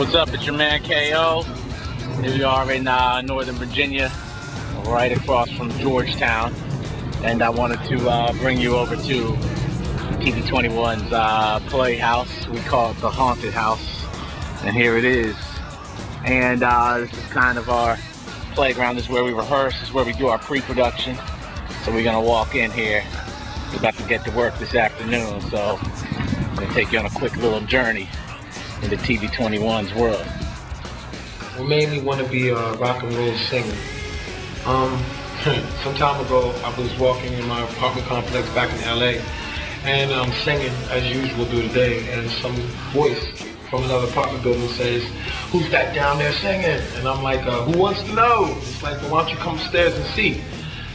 What's up? It's your man KO. Here we are in Northern Virginia, right across from Georgetown. And I wanted to bring you over to TV21's Playhouse. We call it the Haunted House. And here it is. And this is kind of our playground. This is where we rehearse. This is where we do our pre-production. So we're going to walk in here. We're about to get to work this afternoon. So I'm going to take you on a quick little journey into TV21's world. We mainly want to be a rock and roll singer. Some time ago, I was walking in my apartment complex back in LA, and I'm singing as usual do today, and some voice from another apartment building says, "Who's that down there singing?" And I'm like, "Who wants to know?" It's like, "Well, why don't you come upstairs and see?"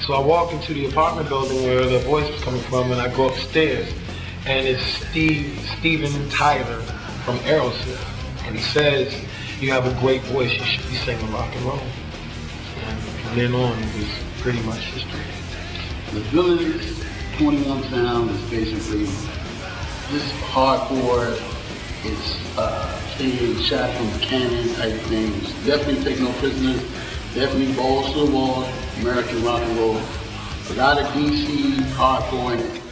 So I walk into the apartment building where the voice was coming from, and I go upstairs, and it's Steven Tyler from Aerosmith, and he says, "You have a great voice, you should be singing rock and roll." And from then on, it was pretty much history. The Villains 21 sound is basically just hardcore. It's being shot from a cannon type things. Definitely Take No Prisoners. Definitely balls to the wall, American rock and roll. Without a DC hardcore in it.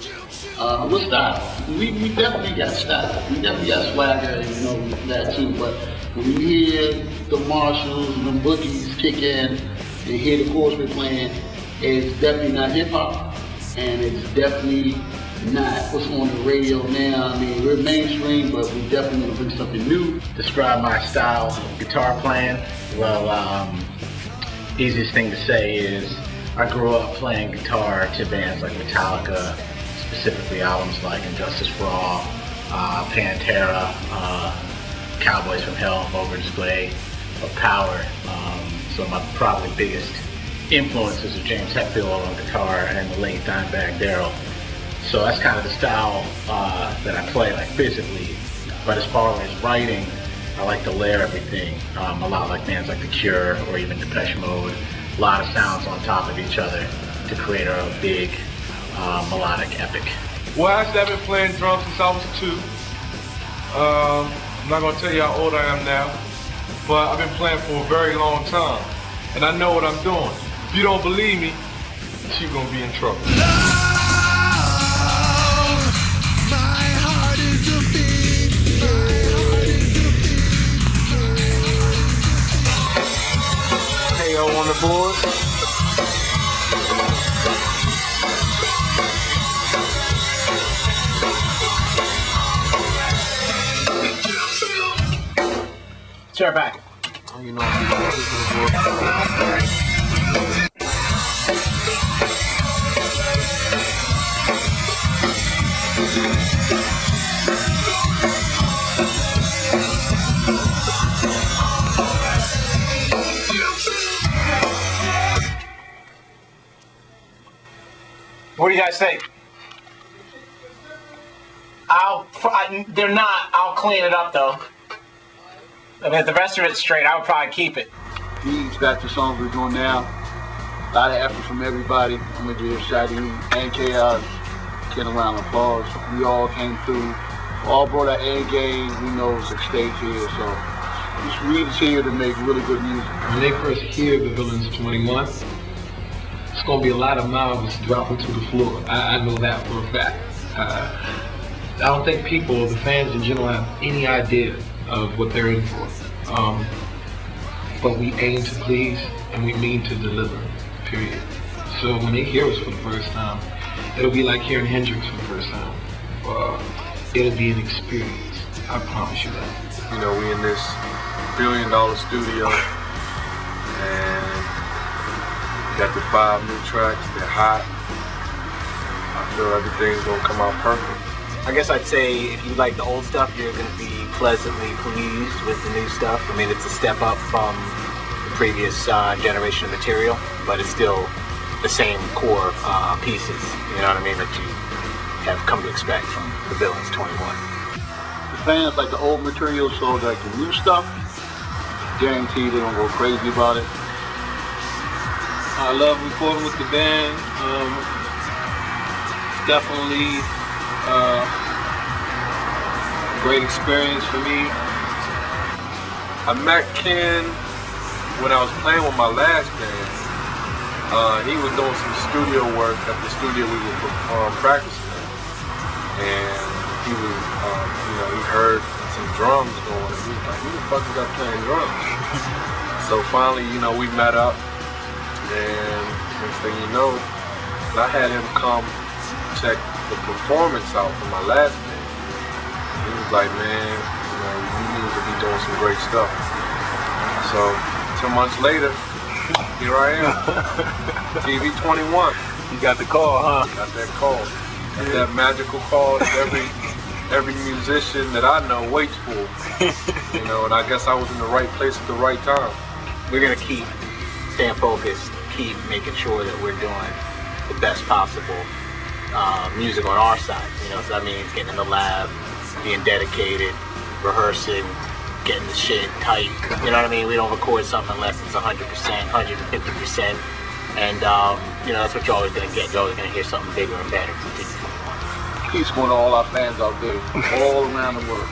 With style. We definitely got style. We definitely got swagger, you know, that too. But when you hear the Marshalls and the boogies kick in and hear the chorus we're playing, it's definitely not hip hop. And it's definitely not what's on the radio now. I mean, we're mainstream, but we definitely want to bring something new. Describe my style of guitar playing. Well, easiest thing to say is I grew up playing guitar to bands like Metallica, specifically albums like Injustice for All, Pantera, Cowboys from Hell, Over Display, of Power. So my probably biggest influences are James Hetfield on guitar and the late Dimebag Darrell. So that's kind of the style that I play, like physically. But as far as writing, I like to layer everything. A lot like bands like The Cure or even Depeche Mode. A lot of sounds on top of each other to create a big melodic epic. Well, actually, I've been playing drums since I was 2. I'm not going to tell you how old I am now, but I've been playing for a very long time, and I know what I'm doing. If you don't believe me, you're going to be in trouble. KO on the board. Sure, back. Oh, you know, I'm What do you guys think? They're not. I'll clean it up though. I mean, if the rest of it's straight, I would probably keep it. These back to songs we're doing now. A lot of effort from everybody. I'm gonna give Shadi and Chaos, get a round of applause. We all came through, all brought our A game. We know it's a stage here, so just we continue to make really good music. When they first hear the Villains 21, it's going to be a lot of mouths dropping to the floor. I know that for a fact. I don't think people, the fans in general, have any idea of what they're in for. But we aim to please and we mean to deliver, period. So when they hear us for the first time, it'll be like hearing Hendrix for the first time. It'll be an experience. I promise you that. You know, we in this $1 billion studio, and we got the 5 new tracks. They're hot. I feel everything's gonna come out perfect. I guess I'd say if you like the old stuff, you're going to be pleasantly pleased with the new stuff. I mean, it's a step up from the previous generation of material, but it's still the same core pieces, you know what I mean, that you have come to expect from the Villains 21. The fans like the old material, so like the new stuff, guaranteed they're gonna go crazy about it. I love recording with the band. Definitely great experience for me. I met Ken when I was playing with my last band. He was doing some studio work at the studio we were practicing at. And he was, he heard some drums going, and he was like, who the fuck is that playing drums? So finally, we met up, and next thing you know, I had him come check the performance out for my last band. He was like, man, you need to be doing some great stuff. So 2 months later, here I am, TV 21. You got the call, huh? Got that call. Got that magical call that every musician that I know waits for. And I guess I was in the right place at the right time. We're gonna keep staying focused, keep making sure that we're doing the best possible music on our side. So that means getting in the lab, being dedicated, rehearsing, getting the shit tight. You know what I mean? We don't record something unless it's 100%, 150%. And that's what you're always gonna get. You're always gonna hear something bigger and better. Peace going to all our fans out there, all around the world.